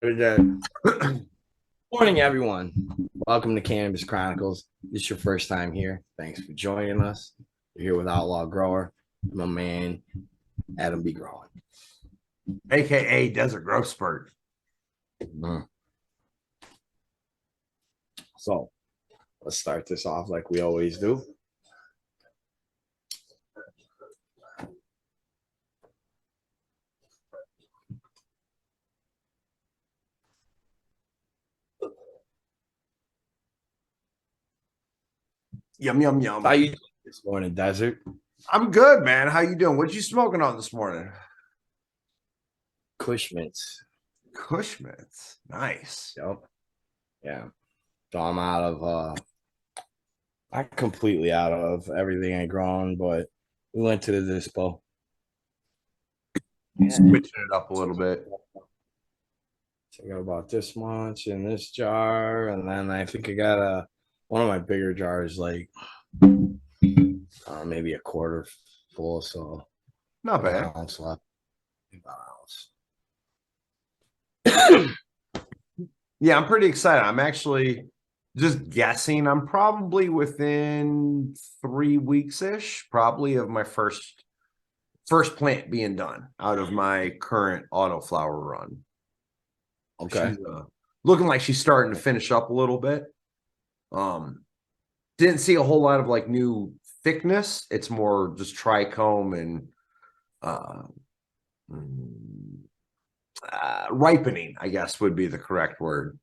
Good morning, everyone. Welcome to Cannabis Chronicles. This is your first time here. Thanks for joining us. You're here with Outlaw Grower, my man, Adam B. Growing. AKA DesertGrowthSpurt. So let's start this off like we always do. Yum, yum, yum. How you doing this morning, Desert? I'm good, man. How you doing? What you smoking on this morning? Cushmits. Cushmits. Nice. Yep. Yeah. So I'm out of not completely out of everything I grown, but we went to the dispo. Switching it up a little bit. So I got about this much in this jar, and then I think I got one of my bigger jars, like maybe a quarter full, so Not bad. an ounce left. About an ounce. Yeah, I'm pretty excited. I'm actually just guessing. I'm probably within 3 weeks-ish, probably of my first plant being done out of my current autoflower run. Okay. She's looking like she's starting to finish up a little bit. Didn't see a whole lot of like new thickness. It's more just trichome and ripening, I guess would be the correct word.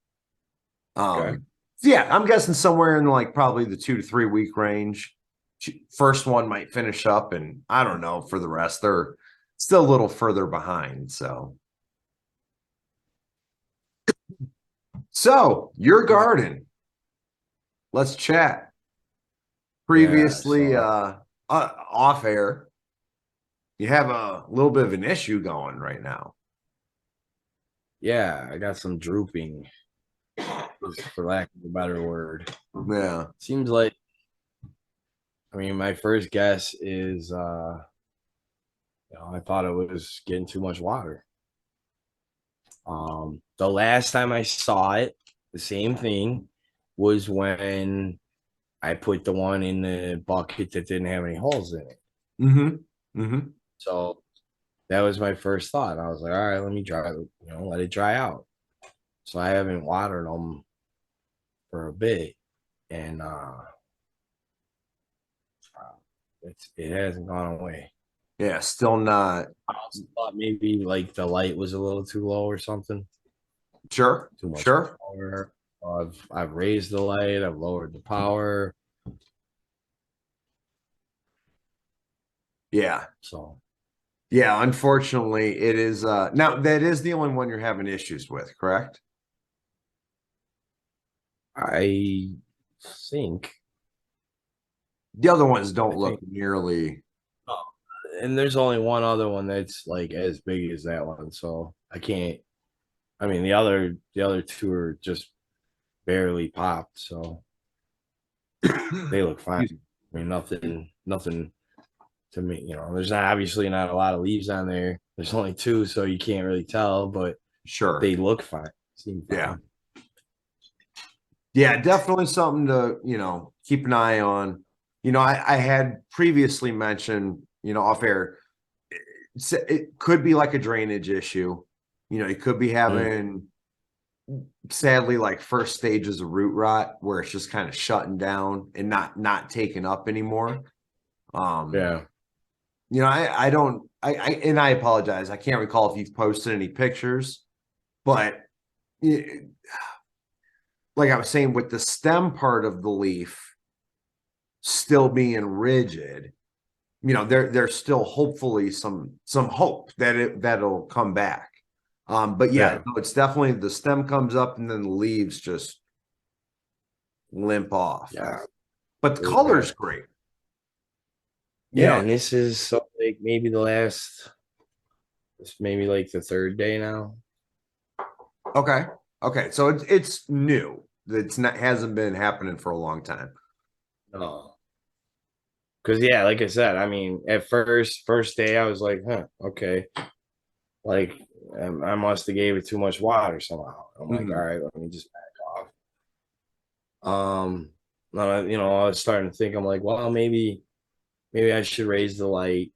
Okay. So yeah, I'm guessing somewhere in like probably the 2 to 3 week range. First one might finish up, and I don't know for the rest. They're still a little further behind. So your garden. Let's chat. Previously, off air, you have a little bit of an issue going right now. Yeah, I got some drooping, for lack of a better word. Yeah. Seems like, I mean, my first guess is, I thought it was getting too much water. The last time I saw it, the same thing was when I put the one in the bucket that didn't have any holes in it. So that was my first thought. I was like, all right, let me let it dry out. So I haven't watered them for a bit, and it hasn't gone away. Yeah, still not. I also thought maybe like the light was a little too low or something. Sure. Too much Sure. power. I've raised the light. I've lowered the power. Yeah. So Yeah, unfortunately, it is now that is the only one you're having issues with, correct? I think, The other ones don't look nearly. and there's only one other one that's like as big as that one, so I can't. I mean, the other two are just barely popped, so they look fine. I mean, nothing to me. There's obviously not a lot of leaves on there. There's only two, so you can't really tell, but Sure. they look fine. Seem fine. Yeah. Yeah, definitely something to, keep an eye on. I had previously mentioned, off air, it could be like a drainage issue. You could be having, sadly, like first stages of root rot where it's just kind of shutting down and not taking up anymore. Yeah. I don't, and I apologize. I can't recall if you've posted any pictures, but like I was saying, with the stem part of the leaf still being rigid, there's still hopefully some hope that that'll come back. But yeah, no, it's definitely the stem comes up and then the leaves just limp off. Yeah. But the color's great. Yeah, and this is so like maybe maybe like the third day now. Okay. So it's new. It's not hasn't been happening for a long time. No. Because yeah, like I said, I mean, at first day I was like, huh, okay. Like I must have gave it too much water somehow. I'm like, all Mhm. right, let me just back off. I was starting to think, I'm like, well, maybe I should raise the light,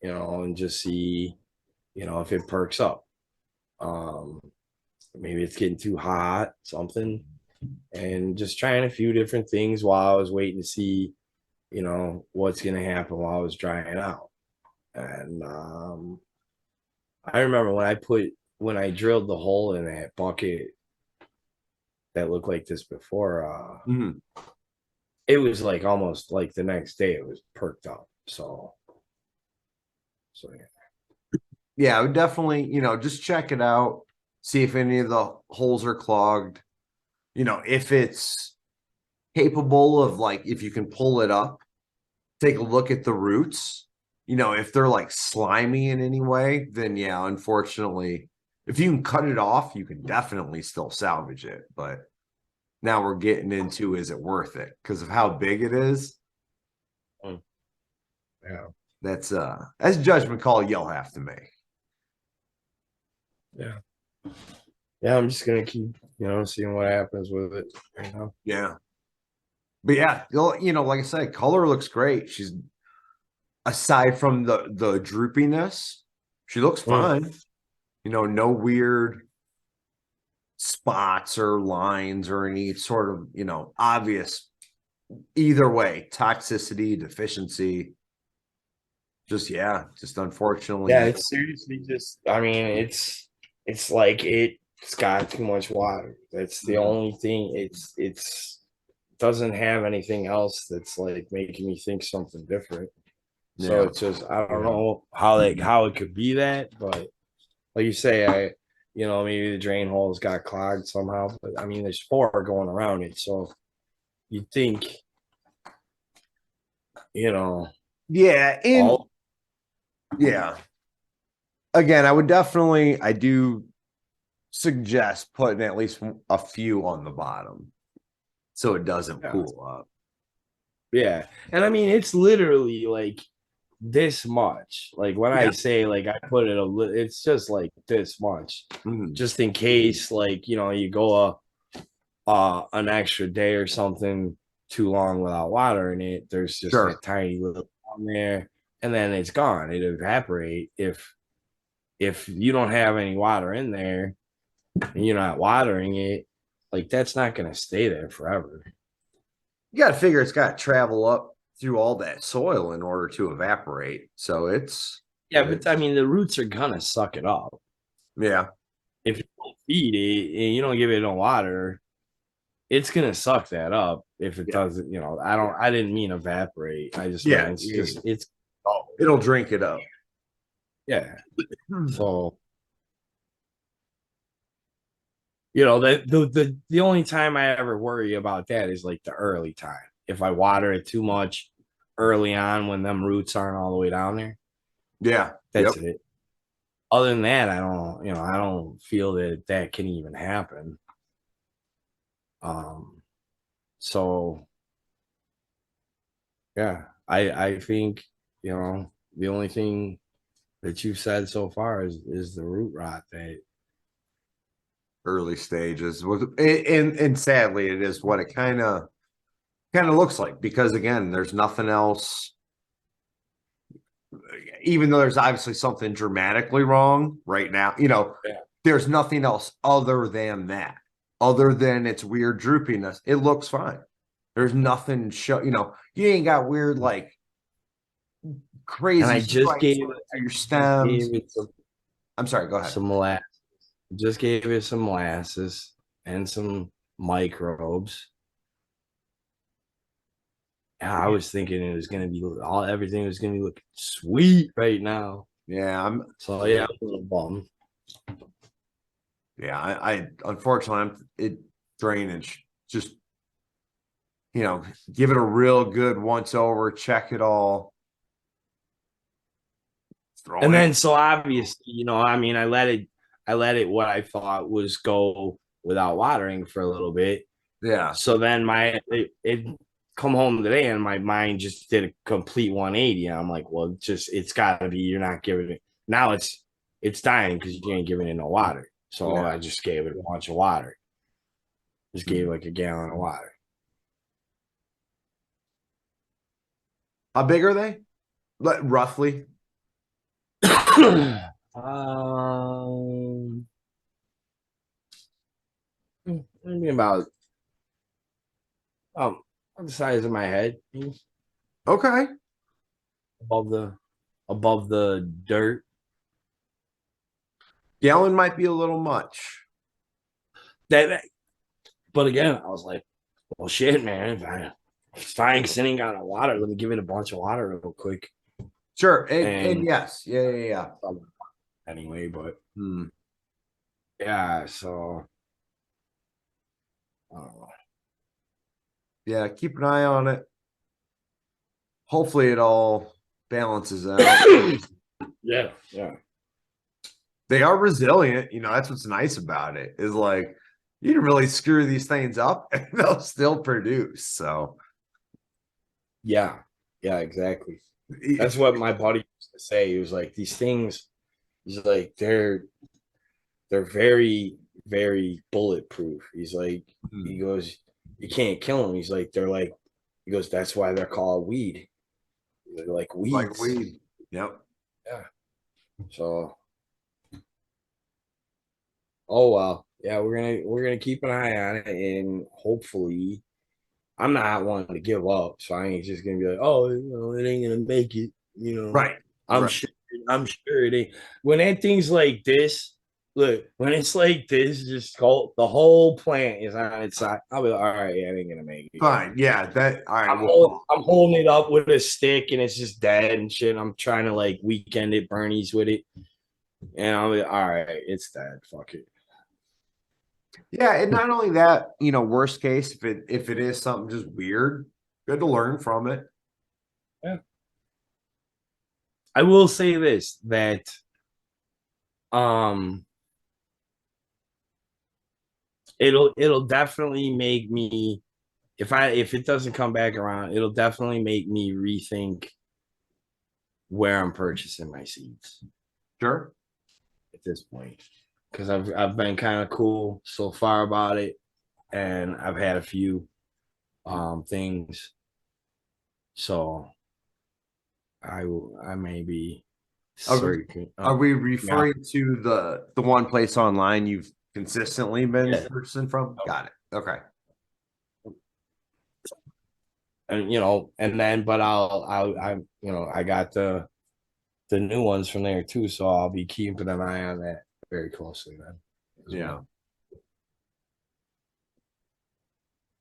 and just see, if it perks up. Um, Maybe it's getting too hot, something, and just trying a few different things while I was waiting to see, what's gonna happen while I was drying out. And I remember when I drilled the hole in that bucket that looked like this before, Mhm. it was like almost like the next day it was perked up. So yeah. Yeah, I would definitely, just check it out, see if any of the holes are clogged. If it's capable of, like, if you can pull it up, take a look at the roots. If they're like slimy in any way, then yeah, unfortunately, if you can cut it off, you can definitely still salvage it. But now we're getting into, is it worth it? Because of how big it is. Mm. Yeah. That's a judgment call you'll have to make. Yeah. Yeah, I'm just gonna keep, seeing what happens with it, Yeah. But yeah, like I said, color looks great. She's, aside from the droopiness, she looks Mm. fine. No weird spots or lines or any sort of, obvious, either way, toxicity, deficiency. Just, yeah, just Yeah, unfortunately. it's seriously just, I mean, it's like it's got too much water. That's the Mhm. only thing. It's doesn't have anything else that's like making me think something different. So Yeah. it's just, I don't know how it could be that, but like you say, maybe the drain holes got clogged somehow. But I mean, there's four going around it, so you'd think, you know, Yeah. And all yeah, again, I do suggest putting at least a few on the bottom so it doesn't yeah, pool up. yeah. And I mean, it's literally like this much. Like when I Yeah. say like I put it it's just like this much, Mhm. just in case like you go an extra day or something too long without watering it. There's just Sure. that tiny little on there, and then it's gone. It evaporate if you don't have any water in there and you're not watering it. Like that's not gonna stay there forever. You got to figure it's got to travel up through all that soil in order to evaporate. So Yeah, but I mean the roots are gonna suck it up. yeah, If you don't feed it and you don't give it no water, it's gonna suck that up if it yeah, doesn't, I didn't mean evaporate. I just meant yeah. it's It'll drink it up. yeah. Hmm. So the only time I ever worry about that is like the early time. If I water it too much early on when them roots aren't all the way down there, Yeah. that's Yep. it. Other than that, I don't feel that can even happen. Um, so yeah, I think the only thing that you've said so far is the root rot that Early stages and sadly it is what it kind of looks like, because again, there's nothing else. Even though there's obviously something dramatically wrong right now, yeah. there's nothing else other than that, other than its weird droopiness. It looks fine. There's nothing you ain't got weird, like, And crazy stripes running I through your just stems. gave it I'm sorry, go ahead. some molasses. Just gave it some molasses and some microbes. Yeah, I was thinking it was gonna be everything was gonna be looking sweet right now. Yeah, So yeah, I'm a little bummed. I unfortunately, it drainage, just, give it a real good once over, check it all, throw And it. then so obviously, I mean, I let it what I thought was go without watering for a little bit. Yeah. So then it come home today and my mind just did a complete 180. And I'm like, well, it's got to be you're not giving it now. it's dying because you ain't giving it no water. So Yeah. I just gave it a bunch of water. Just gave like a gallon of water. How big are they? Roughly. um, maybe about the size of my head, Okay. above the dirt. Gallon might be a little much. But again, I was like, well, shit, man. If it's fine sitting on the water, let me give it a bunch of water real quick. Sure. And And yes. Yeah. anyway, but Hmm. yeah, so I don't know. Yeah. Keep an eye on it. Hopefully it all balances out. Yeah. They are resilient. You know, that's what's nice about it, is like you can really screw these things up and they'll still produce. So Yeah, exactly. That's what my buddy used to say. He was like, these things, he's like, they're very, very bulletproof. He's like, he goes, you can't kill them. He's like, he goes, that's why they're called weed. They're like weeds. like weed. Yep. Yeah. So, oh well, yeah, we're gonna keep an eye on it, and hopefully, I'm not wanting to give up. So I ain't just gonna be like, oh, it ain't gonna make it. Right. I'm Right. sure. I'm sure it ain't. When that thing's like this, look, when it's like this, just the whole plant is on its side. I'll be like, all right, yeah, it ain't gonna make it. Fine. Yeah. That all right. I'm holding it up with a stick and it's just dead and shit. I'm trying to like weekend it, Bernie's with it. And I'll be like, all right, it's dead. Fuck it. Yeah, and not only that, you know, worst case, if it is something just weird, good to learn from it. Yeah. I will say this, that um it'll definitely make me, if it doesn't come back around, it'll definitely make me rethink where I'm purchasing my seeds Sure. at this point. Because I've been kind of cool so far about it, and I've had a few things. So I may be certain. Are we Yeah. referring to the one place online you've consistently been Yeah. purchasing from? Got it. Okay. And and then but I got the new ones from there too, so I'll be keeping an eye on that very closely then. Yeah. Well.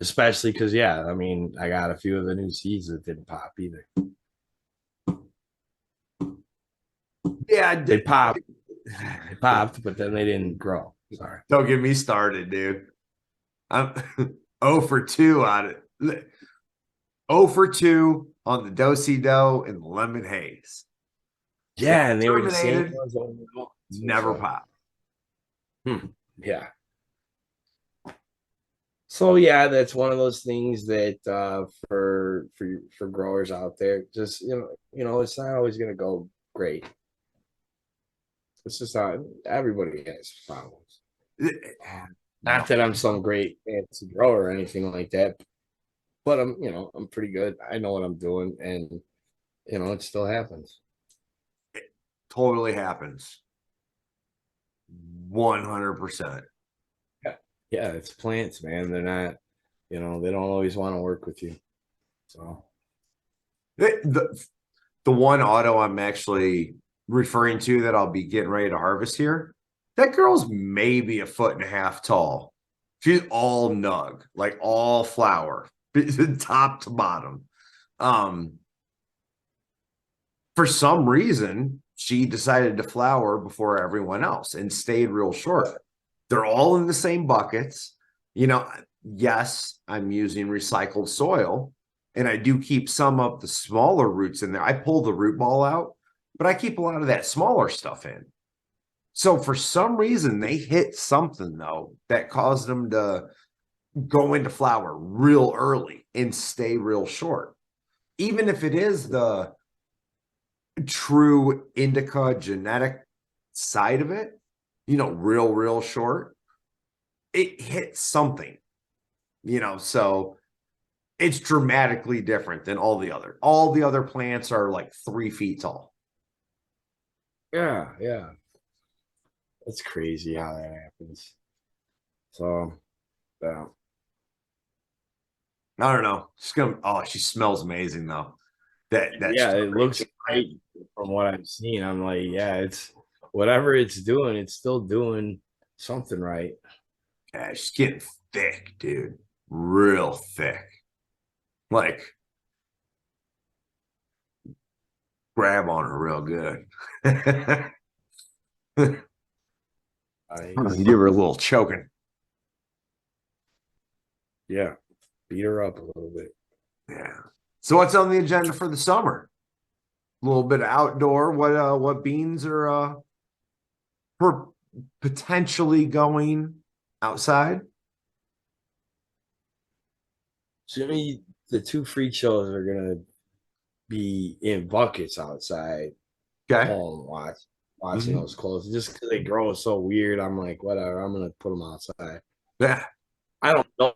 Especially because I mean, I got a few of the new seeds that didn't pop either. Yeah. They popped, but then they didn't grow. Sorry. Don't get me started, dude. I'm 0 for 2 on it. 0 for 2 on the Do-si-do and the lemon haze. Yeah, and they were the same Terminated. ones. Never pop. Yeah. So yeah, that's one of those things that for growers out there, just it's not always gonna go great. It's just not, everybody has problems. Not that I'm some great fancy grower or anything like that, but I'm pretty good. I know what I'm doing, and it still happens. It totally happens. 100%. Yeah, it's plants, man. They're not, they don't always want to work with you. So The one auto I'm actually referring to that I'll be getting ready to harvest here, that girl's maybe 1.5 feet tall. She's all nug, like all flower, top to bottom. For some reason, she decided to flower before everyone else and stayed real short. They're all in the same buckets. Yes, I'm using recycled soil, and I do keep some of the smaller roots in there. I pull the root ball out, but I keep a lot of that smaller stuff in. So for some reason, they hit something, though, that caused them to go into flower real early and stay real short. Even if it is the true indica genetic side of it, you know, real short, it hits something, you know, so it's dramatically different than all the other plants are like 3 feet tall. Yeah, yeah. It's crazy how that happens. So, yeah. I don't know. She's gonna. Oh, she smells amazing though. That's Yeah, it looks great from what I've seen. I'm like, yeah, it's whatever it's doing, it's still doing something right. yeah, she's getting thick, dude. Real thick. Like grab on her real good. Nice. Give her a little choking. Yeah, beat her up a little bit. Yeah. So what's on the agenda for the summer? A little bit of outdoor. What beans are for potentially going outside? Jimmy, the two freak shows are gonna be in buckets outside, Okay. home watching those clothes. Just because they grow so weird, I'm like, whatever. I'm gonna put them outside. Yeah. I don't know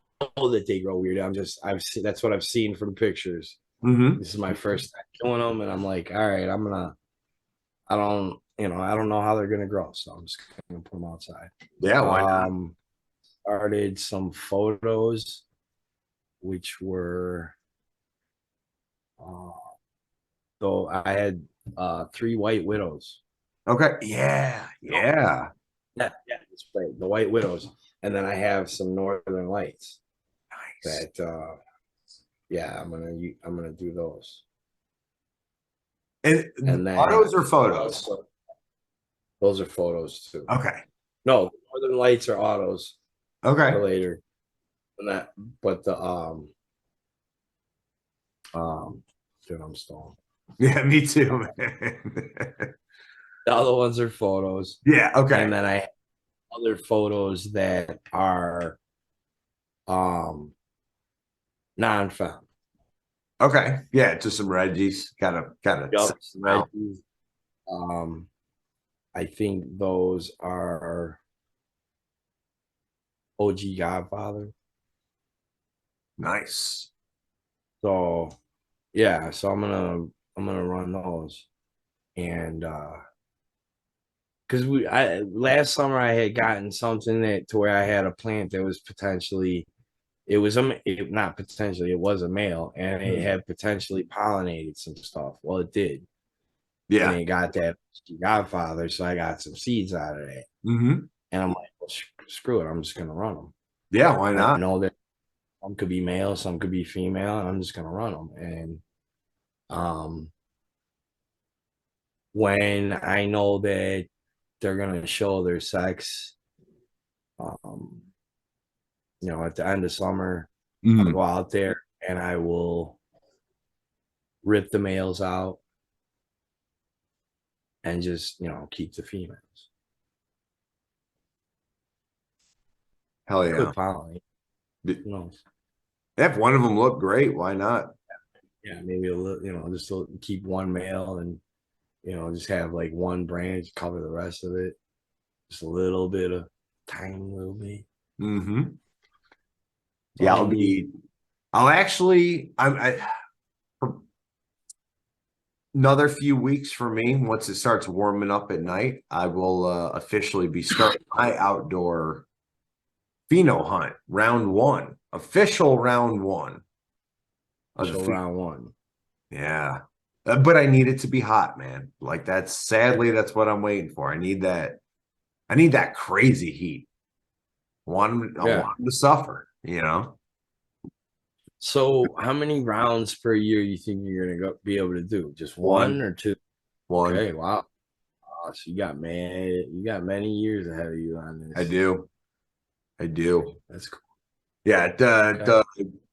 that they grow weird. I've seen that's what I've seen from pictures. Mm-hmm. This is my first time killing them, and I'm like, all right, I don't know how they're gonna grow, so I'm just gonna put them outside. Yeah, why not? Started some photos, which were, uh, so I had 3 white widows. Okay. Yeah. Yeah. Yeah, it's great. The white widows, and then I have some northern lights Nice. that, yeah, I'm gonna do those, And and then autos or photos? those are photos too. Okay. No, northern lights are autos Okay. for later, and that, but dude, I'm stoned. Yeah, me too, man. The other ones are photos, Yeah, okay. and then I have other photos that are non-found. Okay. Yeah, just some Reggies. Gotta Yup, some Reggies. I think those are OG Godfather. nice. So yeah, so I'm gonna run those, and because I last summer I had gotten something that to where I had a plant that was potentially, not potentially, it was a male, and it had potentially pollinated some stuff. Well, it did, and Yeah. it got that Godfather, so I got some seeds out of that, Mm-hmm. and I'm like, well, screw it, I'm just gonna run them. Yeah, why I not? know that some could be male, some could be female, and I'm just gonna run them. And um, when I know that they're gonna show their sex, um, at the end of summer, I'll go out there and I will rip the males out and just keep the females. Hell I yeah. could pollinate. Who knows? If one of them looked great, why not? Yeah, maybe a little, just to keep one male and just have like one branch cover the rest of it. Just a little bit of tiny little bit. Mm-hmm. All Yeah, you need. I'll actually for another few weeks for me, once it starts warming up at night, I will officially be starting my outdoor pheno hunt, round 1. Official round 1 of the Round 1. Yeah. But I need it to be hot, man. Like that's what I'm waiting for. I need that crazy heat. I want them to suffer. So, how many rounds per year you think you're gonna be able to do? Just One. one or two? One. Okay, wow. So you got many years ahead of you on this. I do. That's cool. Yeah, the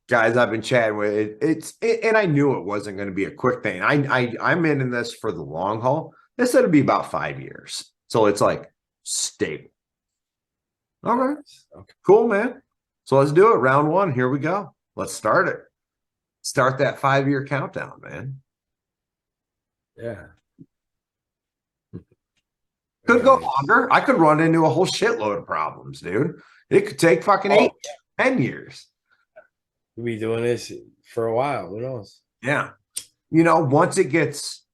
guys I've been chatting with, and I knew it wasn't going to be a quick thing. I'm in this for the long haul. This said it'd be about 5 years, so it's like stable. Okay, cool, man. So let's do it. Round 1. Here we go. Let's start it. Start that 5-year countdown, man. Yeah. Could go Nice. longer. I could run into a whole shitload of problems, dude. It could take fucking Oh, 8, 10 years. we'll be doing this for a while. Who knows? Yeah. Once it gets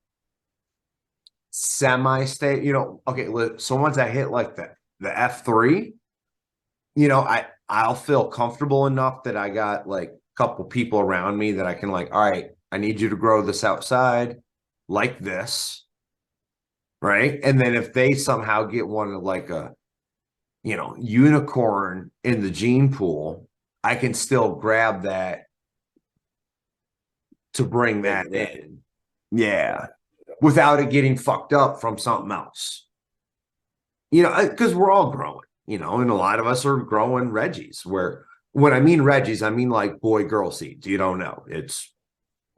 semi-state, okay, so once I hit like the F3, I'll feel comfortable enough that I got like a couple people around me that I can like, all right, I need you to grow this outside like this, right? And then if they somehow get one of like a unicorn in the gene pool, I can still grab that to bring that in. Yeah. Without it getting fucked up from something else. Because we're all growing, and a lot of us are growing Reggies, where when I mean Reggies, I mean like boy girl seeds. You don't know. It's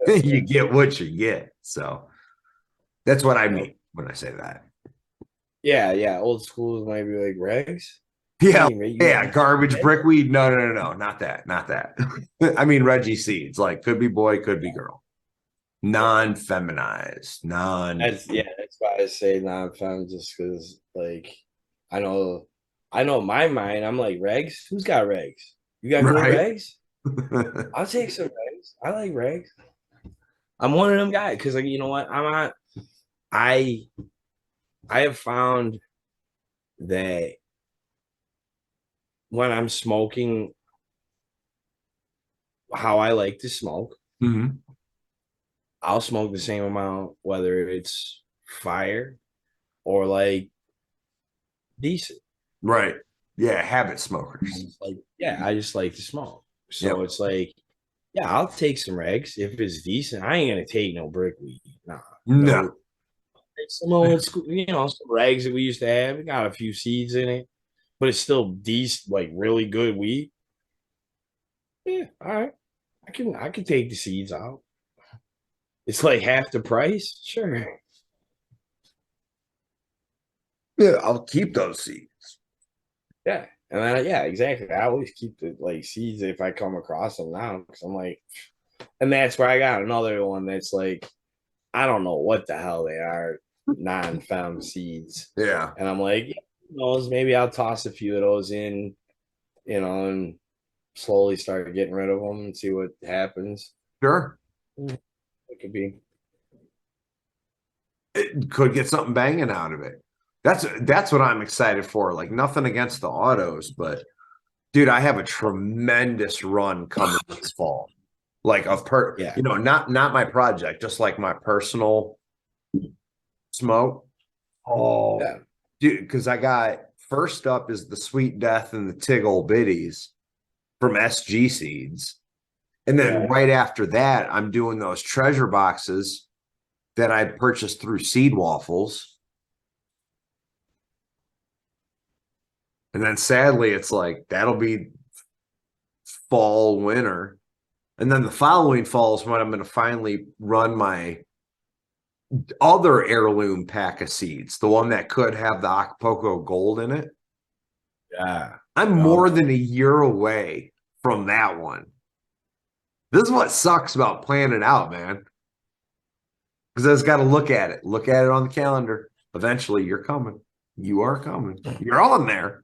you get what you get. So that's what I mean when I say that. Yeah. Old schools might be like regs. Yeah, You garbage brickweed. No, not that, not that. I mean Reggie seeds, like could be boy, could be girl, non-feminized, That's why I say non-fem, just because like I know my mind. I'm like regs. Who's got regs? You got good right. regs? I'll take some regs. I like regs. I'm one of them guys because like you know what I have found that when I'm smoking how I like to smoke, Mhm. I'll smoke the same amount whether it's fire or like decent. Right. Yeah, habit smokers. I just like to smoke. So Yep. it's like, yeah, I'll take some regs if it's decent. I ain't gonna take no brick weed. Nah, No. no. Take some old school, some regs that we used to have. We got a few seeds in it, but it's still decent, like really good weed. Yeah, all right. I can take the seeds out. It's like half the price. Sure. Yeah, I'll keep those seeds. Yeah. And then yeah, exactly. I always keep the like seeds if I come across them now because I'm like, and that's where I got another one that's like, I don't know what the hell they are, non-fem seeds. Yeah. And I'm like, yeah, who knows? Maybe I'll toss a few of those in, and slowly start getting rid of them and see what happens. Sure. It could be. It could get something banging out of it. That's what I'm excited for. Like nothing against the autos, but dude, I have a tremendous run coming this fall. Like Yeah. not my project, just like my personal smoke. Oh, Yeah. dude, because I got first up is the Sweet Death and the Tig Old Biddies from SG Seeds. And then right after that, I'm doing those treasure boxes that I purchased through Seed Waffles. And then sadly, it's like that'll be fall, winter. And then the following fall is when I'm going to finally run my other heirloom pack of seeds, the one that could have the Acapulco gold in it. Yeah. I'm more than a year away from that one. This is what sucks about planning out, man. Because I just got to look at it on the calendar. Eventually, you're coming. You are coming. You're on there.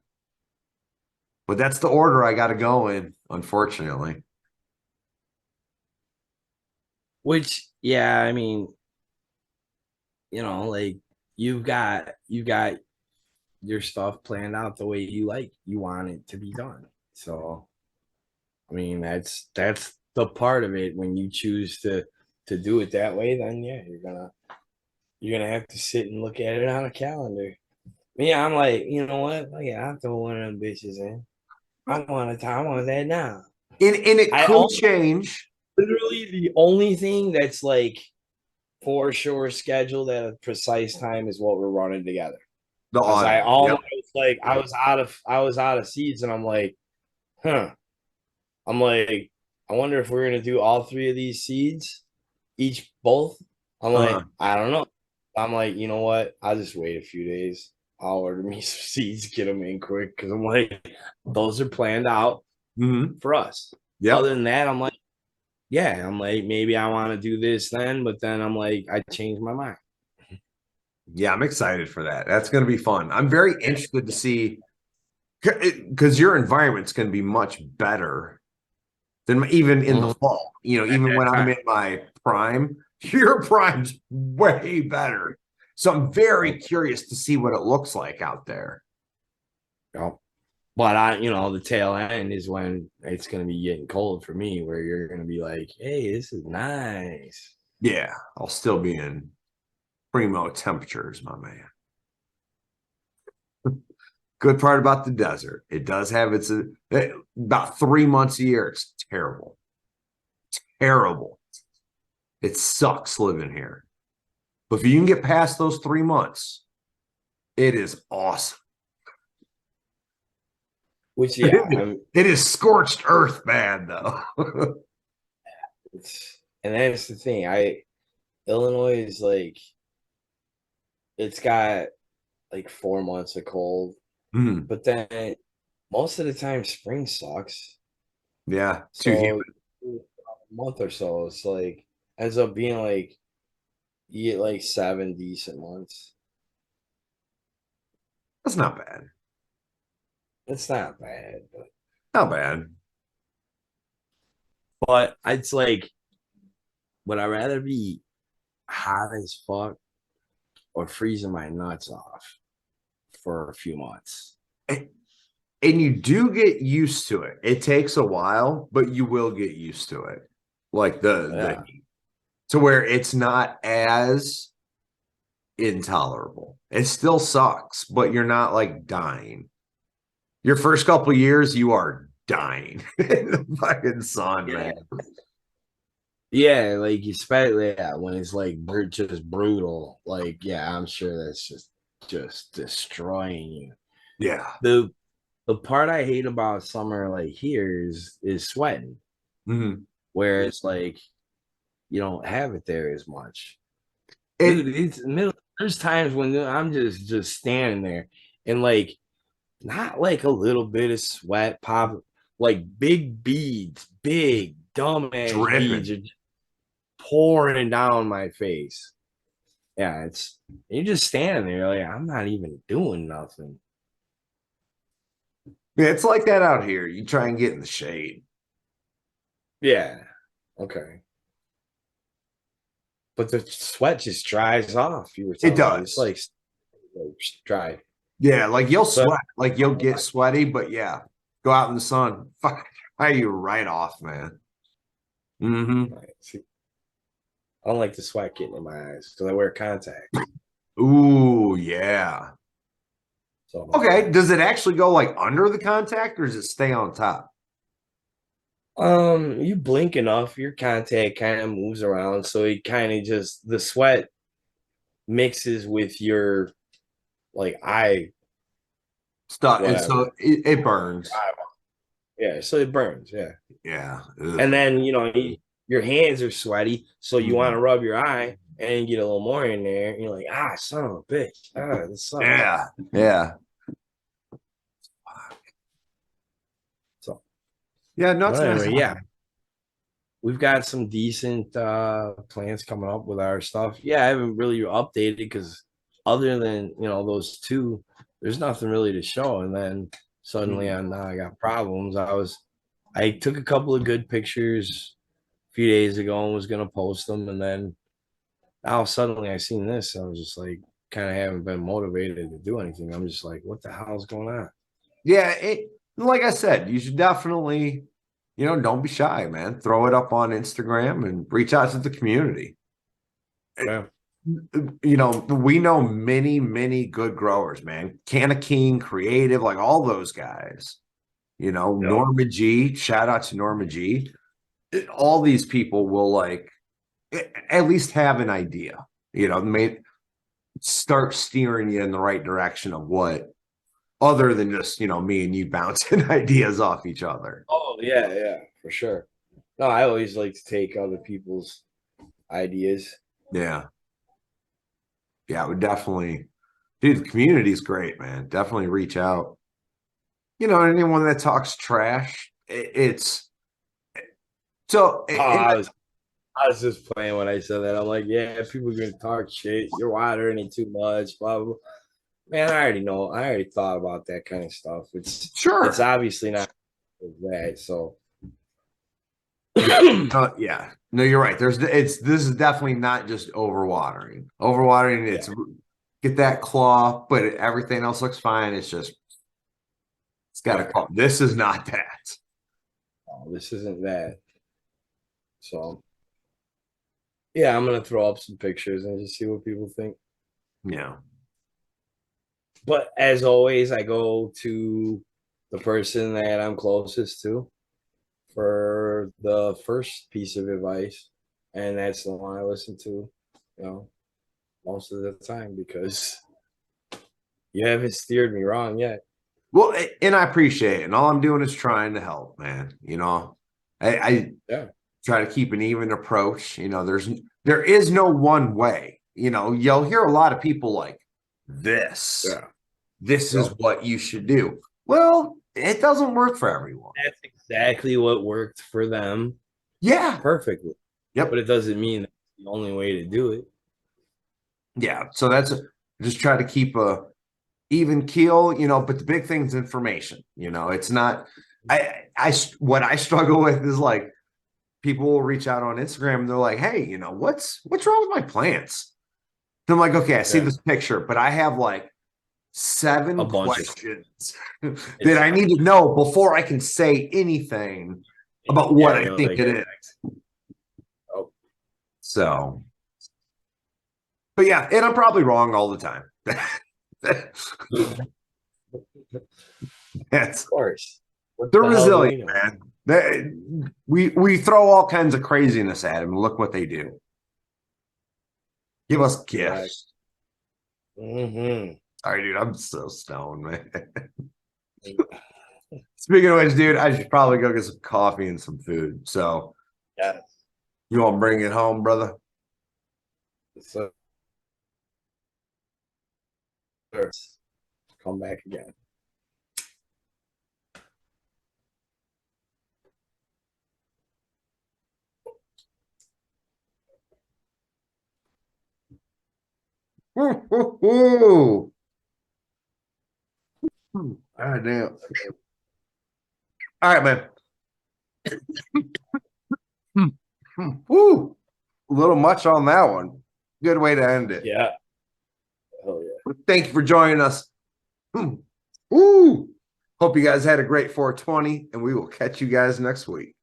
But that's the order I got to go in, unfortunately. Which, yeah, I mean, like you got your stuff planned out the way you want it to be done. So I mean that's the part of it when you choose to do it that way, then yeah, you're gonna have to sit and look at it on a calendar. Yeah, I'm like, you know what? Oh, yeah, I'll throw one of them bitches in. I want that now. And it I could also change. literally the only thing that's like for sure scheduled at a precise time is what we're running together. The Because I auto. almost Yep. like I was out of seeds, and I'm like, huh. I'm like, I wonder if we're gonna do all three of these seeds, each both. I'm Uh-huh. like, I don't know. I'm like, you know what? I'll just wait a few days. I'll order me some seeds, get them in quick because I'm like, those are planned out Mm-hmm. for us. Yep. Other than that, I'm like, yeah, I'm like, maybe I want to do this then, but then I'm like, I changed my mind. Yeah, I'm excited for that. That's going to be fun. I'm very interested to see because your environment's going to be much better than even in the Mhm. fall. You know, At even that when I'm time. in my prime, your prime's way better. So I'm very curious to see what it looks like out there. Yep. But the tail end is when it's gonna be getting cold for me, where you're gonna be like, "Hey, this is nice." Yeah, I'll still be in primo temperatures, my man. Good part about the desert, it does have about 3 months a year. It's terrible, terrible. It sucks living here. But if you can get past those 3 months, it is awesome. Which, yeah, It is scorched earth bad though. and that's the thing. Illinois is like, it's got like 4 months of cold, Mm, but then most of the time spring sucks. yeah, too So humid. a month or so, it's like ends up being like you get like 7 decent months. That's not bad. It's not bad, Not bad. but it's like, would I rather be hot as fuck or freezing my nuts off for a few months? And, and you do get used to it. It takes a while, but you will get used to it. Like the Yeah. to where it's not as intolerable. It still sucks, but you're not like dying. Your first couple years, you are dying in the fucking sun, man. Yeah. Yeah, like especially, yeah, when it's like just brutal. Like, yeah, I'm sure that's just destroying you. Yeah. The part I hate about summer like here is sweating, Mhm. where it's like you don't have it there as much. Dude, It it's middle. There's times when I'm just standing there and like not like a little bit of sweat pop, like big beads, big dumbass beads dripping. are pouring down my face. Yeah, you're just standing there like I'm not even doing nothing. Yeah, it's like that out here. You try and get in the shade. Yeah. Okay. But the sweat just dries off. You were It telling me it's does. like dry. Yeah, like you'll So sweat, like you'll get sweaty, but yeah, go out in the sun. Fuck, dry you right off, man. Hmm. see, I don't like the sweat getting in my eyes because I wear contacts. Ooh, yeah. So Okay, does it actually go like under the contact or does it stay on top? you blink enough, your contact kind of moves around. So it kind of just the sweat mixes with your like eye, Stuff, and so whatever. it burns. Yeah, so it burns. Yeah. Yeah. And Ugh. then your hands are sweaty, so you want Mhm. to rub your eye and get a little more in there. And you're like, son of a bitch, this sucks. Yeah. Yeah. So, Yeah. but Nuts mess. anyway, yeah, we've got some decent plans coming up with our stuff. Yeah, I haven't really updated because other than those two, there's nothing really to show. And then suddenly, I got problems. I took a couple of good pictures a few days ago and was gonna post them, and then now suddenly I seen this. I was just like, kind of haven't been motivated to do anything. I'm just like, what the hell is going on? Yeah. Like I said, you should definitely, don't be shy, man. Throw it up on Instagram and reach out to the community. Yeah, We know many, many good growers, man. Canna King, Creative, like all those guys. yep. Norma G, shout out to Norma G. All these people will like at least have an idea, may start steering you in the right direction of what other than just, me and you bouncing ideas off each other. Oh yeah, yeah, for sure. No, I always like to take other people's ideas. Yeah. Yeah, it would definitely, dude, the community is great, man. Definitely reach out. Anyone that talks trash, it's so, Oh, I was just playing when I said that. I'm like, yeah, people are gonna talk shit. You're watering it too much, blah blah, blah. Man, I already know. I already thought about that kind of stuff. It's Sure. obviously not that. So yeah, Yeah. No, you're right. This is definitely not just overwatering. Overwatering, it's get that claw, but everything else looks fine. It's got a claw. This is not that. no, this isn't that. So yeah, I'm gonna throw up some pictures and just see what people think. Yeah. But as always, I go to the person that I'm closest to for the first piece of advice, and that's the one I listen to, most of the time because you haven't steered me wrong yet. Well, and I appreciate it. And all I'm doing is trying to help, man. I Yeah, try to keep an even approach. There is no one way. You'll hear a lot of people like this. yeah. This is Yep. what you should do. Well, it doesn't work for everyone. That's exactly what worked for them Yeah. perfectly, but Yep. it doesn't mean that's the only way to do it. Yeah. So just try to keep a even keel, but the big thing is information. It's not, what I struggle with is like people will reach out on Instagram and they're like, hey, what's wrong with my plants? And I'm like, okay, I see Yeah, this picture, but I have like a 7 bunch of questions that it's I need to know before I can say anything about what yeah, I you're think like, it is. oh, So, but yeah, and I'm probably wrong all the time. of That's course. What They're the hell do we resilient, know? man. We throw all kinds of craziness at them. Look what they do. Give us Correct. gifts. Mm-hmm. All right, dude. I'm so stoned, man. Speaking of which, dude, I should probably go get some coffee and some food. So Yeah. you want to bring it home, brother? So come back again. Ooh. God damn. All right, man. Woo. A little much on that one. Good way to end it. Yeah. Oh yeah. Thank you for joining us. Woo. Hope you guys had a great 420, and we will catch you guys next week.